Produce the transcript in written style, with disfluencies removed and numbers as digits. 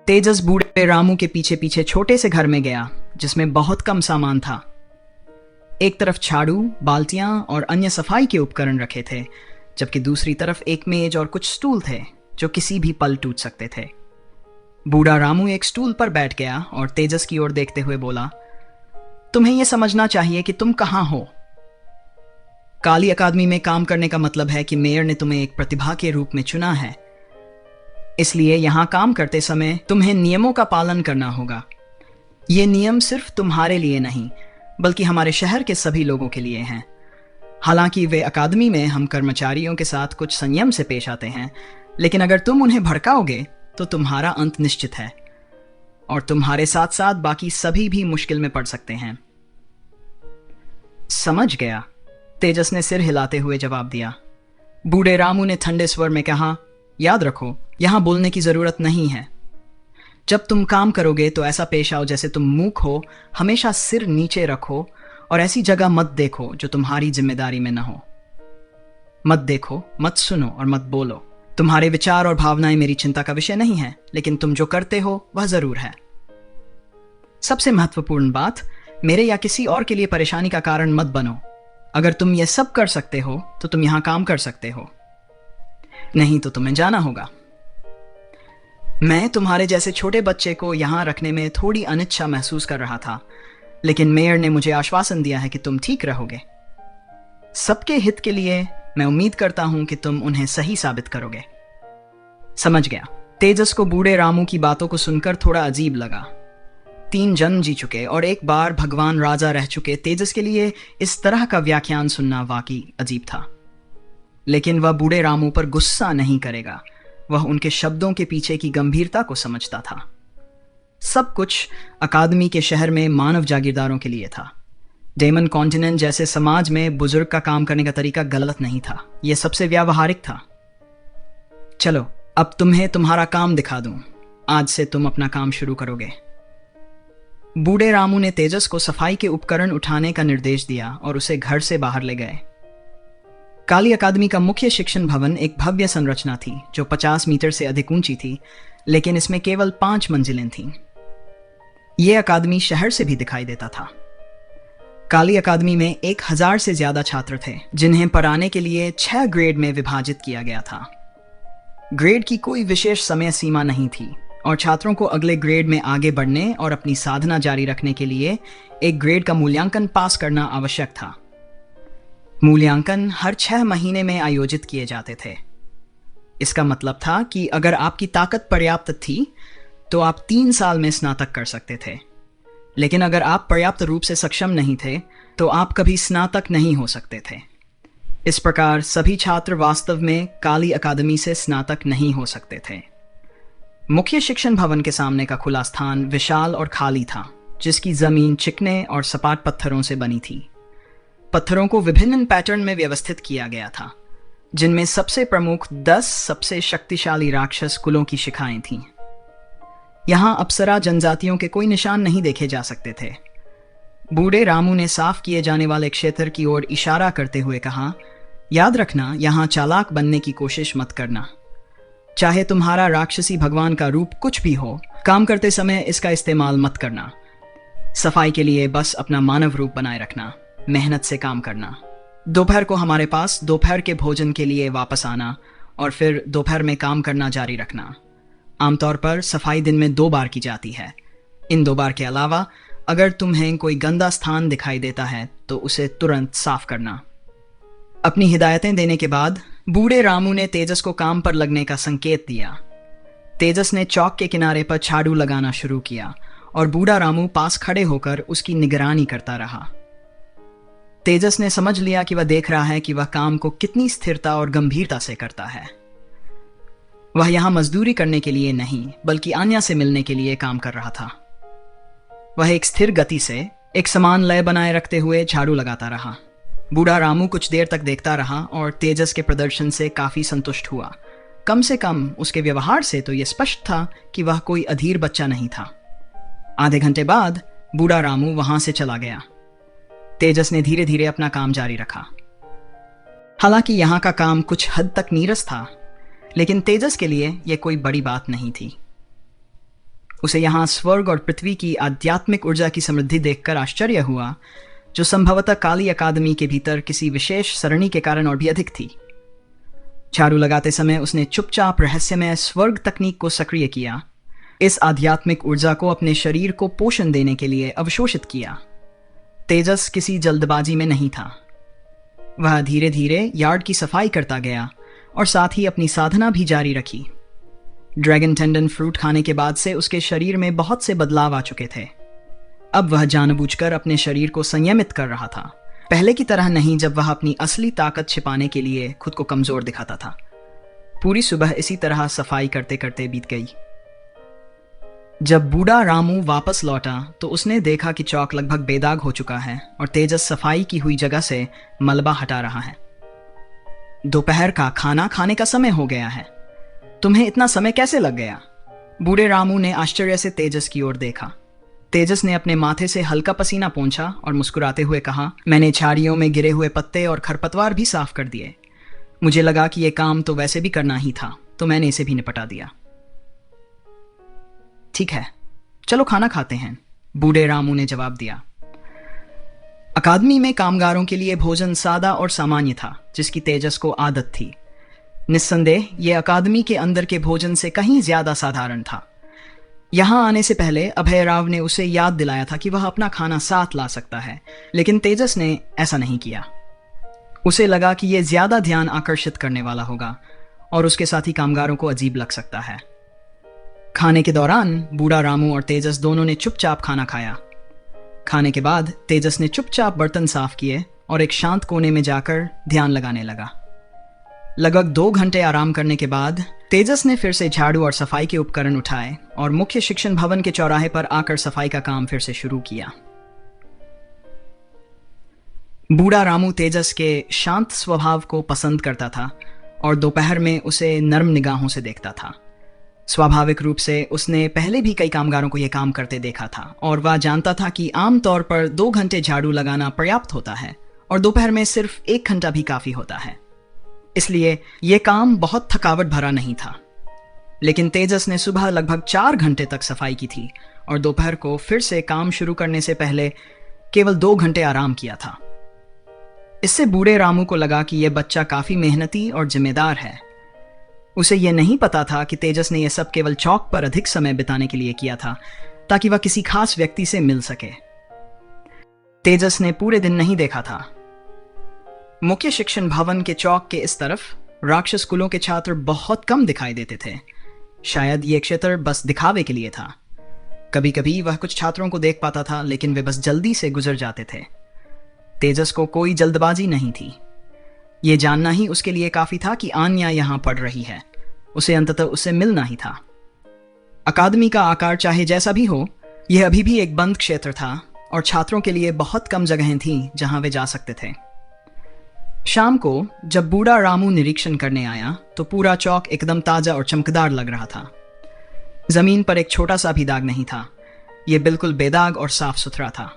तेजस बूढ़े रामू के पीछे पीछे छोटे से घर में गया जिसमें बहुत कम सामान था। एक तरफ झाड़ू, बाल्टियां और अन्य सफाई के उपकरण रखे थे, जबकि दूसरी तरफ एक मेज और कुछ स्टूल थे जो किसी भी पल टूट सकते थे। बूढ़ा रामू एक स्टूल पर बैठ गया और तेजस की ओर देखते हुए बोला, तुम्हें यह समझना चाहिए कि तुम कहां हो। काली अकादमी में काम करने का मतलब है कि मेयर ने तुम्हें एक प्रतिभा के रूप में चुना है, इसलिए यहां काम करते समय तुम्हें नियमों का पालन करना होगा। ये नियम सिर्फ तुम्हारे लिए नहीं, बल्कि हमारे शहर के सभी लोगों के लिए हैं। हालांकि वे अकादमी में हम कर्मचारियों के साथ कुछ संयम से पेश आते हैं, लेकिन अगर तुम उन्हें भड़काओगे तो तुम्हारा अंत निश्चित है, और तुम्हारे साथ साथ बाकी सभी भी मुश्किल में पड़ सकते हैं। समझ गया, तेजस ने सिर हिलाते हुए जवाब दिया। बूढ़े रामू ने ठंडे स्वर में कहा, याद रखो, यहां बोलने की जरूरत नहीं है। जब तुम काम करोगे तो ऐसा पेश आओ जैसे तुम मूक हो, हमेशा सिर नीचे रखो और ऐसी जगह मत देखो जो तुम्हारी जिम्मेदारी में न हो। मत देखो, मत सुनो और मत बोलो। तुम्हारे विचार और भावनाएं मेरी चिंता का विषय नहीं है, लेकिन तुम जो करते हो वह जरूर है। सबसे महत्वपूर्ण बात, मेरे या किसी और के लिए परेशानी का कारण मत बनो। अगर तुम यह सब कर सकते हो तो तुम यहां काम कर सकते हो, नहीं तो तुम्हें जाना होगा। मैं तुम्हारे जैसे छोटे बच्चे को यहां रखने में थोड़ी अनिच्छा महसूस कर रहा था, लेकिन मेयर ने मुझे आश्वासन दिया है कि तुम ठीक रहोगे। सबके हित के लिए मैं उम्मीद करता हूं कि तुम उन्हें सही साबित करोगे। समझ गया। तेजस को बूढ़े रामू की बातों को सुनकर थोड़ा अजीब लगा। 3 जन्म जी चुके और एक बार भगवान राजा रह चुके तेजस के लिए इस तरह का व्याख्यान सुनना वाकई अजीब था। लेकिन वह बूढ़े रामू पर गुस्सा नहीं करेगा, वह उनके शब्दों के पीछे की गंभीरता को समझता था। सब कुछ अकादमी के शहर में मानव जागीरदारों के लिए था। डेमन कॉन्टिनेंट जैसे समाज में बुजुर्ग का काम करने का तरीका गलत नहीं था, यह सबसे व्यावहारिक था। चलो, अब तुम्हें तुम्हारा काम दिखा दूं। आज से तुम अपना काम शुरू करोगे। बूढ़े रामू ने तेजस को सफाई के उपकरण उठाने का निर्देश दिया और उसे घर से बाहर ले गए। काली अकादमी का मुख्य शिक्षण भवन एक भव्य संरचना थी जो 50 मीटर से अधिक ऊंची थी, लेकिन इसमें केवल 5 मंजिलें थीं। यह अकादमी शहर से भी दिखाई देता था। काली अकादमी में 1000 से ज्यादा छात्र थे, जिन्हें पढ़ाने के लिए 6 ग्रेड में विभाजित किया गया था। ग्रेड की कोई विशेष समय सीमा नहीं थी और छात्रों को अगले ग्रेड में आगे बढ़ने और अपनी साधना जारी रखने के लिए एक ग्रेड का मूल्यांकन पास करना आवश्यक था। मूल्यांकन हर 6 महीने में आयोजित किए जाते थे। इसका मतलब था कि अगर आपकी ताकत पर्याप्त थी तो आप 3 साल में स्नातक कर सकते थे, लेकिन अगर आप पर्याप्त रूप से सक्षम नहीं थे तो आप कभी स्नातक नहीं हो सकते थे। इस प्रकार सभी छात्र वास्तव में काली अकादमी से स्नातक नहीं हो सकते थे। मुख्य शिक्षण भवन के सामने का खुला स्थान विशाल और खाली था, जिसकी जमीन चिकने और सपाट पत्थरों से बनी थी। पत्थरों को विभिन्न पैटर्न में व्यवस्थित किया गया था, जिनमें सबसे प्रमुख 10 सबसे शक्तिशाली राक्षस कुलों की शिखाएं थीं। यहां अप्सरा जनजातियों के कोई निशान नहीं देखे जा सकते थे। बूढ़े रामू ने साफ किए जाने वाले क्षेत्र की ओर इशारा करते हुए कहा, याद रखना, यहां चालाक बनने की कोशिश मत करना। चाहे तुम्हारा राक्षसी भगवान का रूप कुछ भी हो, काम करते समय इसका इस्तेमाल मत करना। सफाई के लिए बस अपना मानव रूप बनाए रखना, मेहनत से काम करना। दोपहर को हमारे पास दोपहर के भोजन के लिए वापस आना और फिर दोपहर में काम करना जारी रखना। आमतौर पर सफाई दिन में 2 बार की जाती है। इन 2 बार के अलावा अगर तुम्हें कोई गंदा स्थान दिखाई देता है तो उसे तुरंत साफ करना। अपनी हिदायतें देने के बाद बूढ़े रामू ने तेजस को काम पर लगने का संकेत दिया। तेजस ने चौक के किनारे पर झाड़ू लगाना शुरू किया और बूढ़ा रामू पास खड़े होकर उसकी निगरानी करता रहा। तेजस ने समझ लिया कि वह देख रहा है कि वह काम को कितनी स्थिरता और गंभीरता से करता है। वह यहां मजदूरी करने के लिए नहीं, बल्कि आन्या से मिलने के लिए काम कर रहा था। वह एक स्थिर गति से एक समान लय बनाए रखते हुए झाड़ू लगाता रहा। बूढ़ा रामू कुछ देर तक देखता रहा और तेजस के प्रदर्शन से काफी संतुष्ट हुआ। कम से कम उसके व्यवहार से तो यह स्पष्ट था कि वह कोई अधीर बच्चा नहीं था। आधे घंटे बाद बूढ़ा रामू वहां से चला गया। तेजस ने धीरे धीरे अपना काम जारी रखा। हालांकि यहां का काम कुछ हद तक नीरस था, लेकिन तेजस के लिए यह कोई बड़ी बात नहीं थी। उसे यहाँ स्वर्ग और पृथ्वी की आध्यात्मिक ऊर्जा की समृद्धि देखकर आश्चर्य हुआ, जो संभवतः काली अकादमी के भीतर किसी विशेष सरणी के कारण और भी अधिक थी। झाड़ू लगाते समय उसने चुपचाप रहस्यमय स्वर्ग तकनीक को सक्रिय किया, इस आध्यात्मिक ऊर्जा को अपने शरीर को पोषण देने के लिए अवशोषित किया। तेजस किसी जल्दबाजी में नहीं था। वह धीरे धीरे यार्ड की सफाई करता गया और साथ ही अपनी साधना भी जारी रखी। ड्रैगन टेंडन फ्रूट खाने के बाद से उसके शरीर में बहुत से बदलाव आ चुके थे। अब वह जानबूझकर अपने शरीर को संयमित कर रहा था, पहले की तरह नहीं जब वह अपनी असली ताकत छिपाने के लिए खुद को कमजोर दिखाता था। पूरी सुबह इसी तरह सफाई करते करते बीत गई। जब बूढ़ा रामू वापस लौटा तो उसने देखा कि चौक लगभग बेदाग हो चुका है और तेजस सफाई की हुई जगह से मलबा हटा रहा है। दोपहर का खाना खाने का समय हो गया है। तुम्हें इतना समय कैसे लग गया? बूढ़े रामू ने आश्चर्य से तेजस की ओर देखा। तेजस ने अपने माथे से हल्का पसीना पोंछा और मुस्कुराते हुए कहा, मैंने झाड़ियों में गिरे हुए पत्ते और खरपतवार भी साफ कर दिए। मुझे लगा कि यह काम तो वैसे भी करना ही था, तो मैंने इसे भी निपटा दिया। ठीक है, चलो खाना खाते हैं, बूढ़े रामू ने जवाब दिया। अकादमी में कामगारों के लिए भोजन सादा और सामान्य था, जिसकी तेजस को आदत थी। निस्संदेह यह अकादमी के अंदर के भोजन से कहीं ज्यादा साधारण था। यहां आने से पहले अभय राव ने उसे याद दिलाया था कि वह अपना खाना साथ ला सकता है, लेकिन तेजस ने ऐसा नहीं किया। उसे लगा कि यह ज्यादा ध्यान आकर्षित करने वाला होगा और उसके साथी कामगारों को अजीब लग सकता है। खाने के दौरान बूढ़ा रामू और तेजस दोनों ने चुपचाप खाना खाया। खाने के बाद तेजस ने चुपचाप बर्तन साफ किए और एक शांत कोने में जाकर ध्यान लगाने लगा। लगभग 2 घंटे आराम करने के बाद तेजस ने फिर से झाड़ू और सफाई के उपकरण उठाए और मुख्य शिक्षण भवन के चौराहे पर आकर सफाई का काम फिर से शुरू किया। बूढ़ा रामू तेजस के शांत स्वभाव को पसंद करता था और दोपहर में उसे नर्म निगाहों से देखता था। स्वाभाविक रूप से उसने पहले भी कई कामगारों को यह काम करते देखा था और वह जानता था कि आमतौर पर 2 घंटे झाड़ू लगाना पर्याप्त होता है और दोपहर में सिर्फ 1 घंटा भी काफी होता है। इसलिए यह काम बहुत थकावट भरा नहीं था। लेकिन तेजस ने सुबह लगभग 4 घंटे तक सफाई की थी और दोपहर को फिर से काम शुरू करने से पहले केवल 2 घंटे आराम किया था। इससे बूढ़े रामू को लगा कि यह बच्चा काफी मेहनती और जिम्मेदार है। उसे यह नहीं पता था कि तेजस ने यह सब केवल चौक पर अधिक समय बिताने के लिए किया था, ताकि वह किसी खास व्यक्ति से मिल सके। तेजस ने पूरे दिन नहीं देखा था। मुख्य शिक्षण भवन के चौक के इस तरफ राक्षस कुलों के छात्र बहुत कम दिखाई देते थे। शायद ये क्षेत्र बस दिखावे के लिए था। कभी कभी वह कुछ छात्रों को देख पाता था, लेकिन वे बस जल्दी से गुजर जाते थे। तेजस को कोई जल्दबाजी नहीं थी। ये जानना ही उसके लिए काफी था कि आन्या यहां पढ़ रही है। उसे अंततः उससे मिलना ही था। अकादमी का आकार चाहे जैसा भी हो, यह अभी भी एक बंद क्षेत्र था और छात्रों के लिए बहुत कम जगहें थीं जहां वे जा सकते थे। शाम को जब बूढ़ा रामू निरीक्षण करने आया तो पूरा चौक एकदम ताजा और चमकदार लग रहा था। जमीन पर एक छोटा सा भी दाग नहीं था। यह बिल्कुल बेदाग और साफ सुथरा था।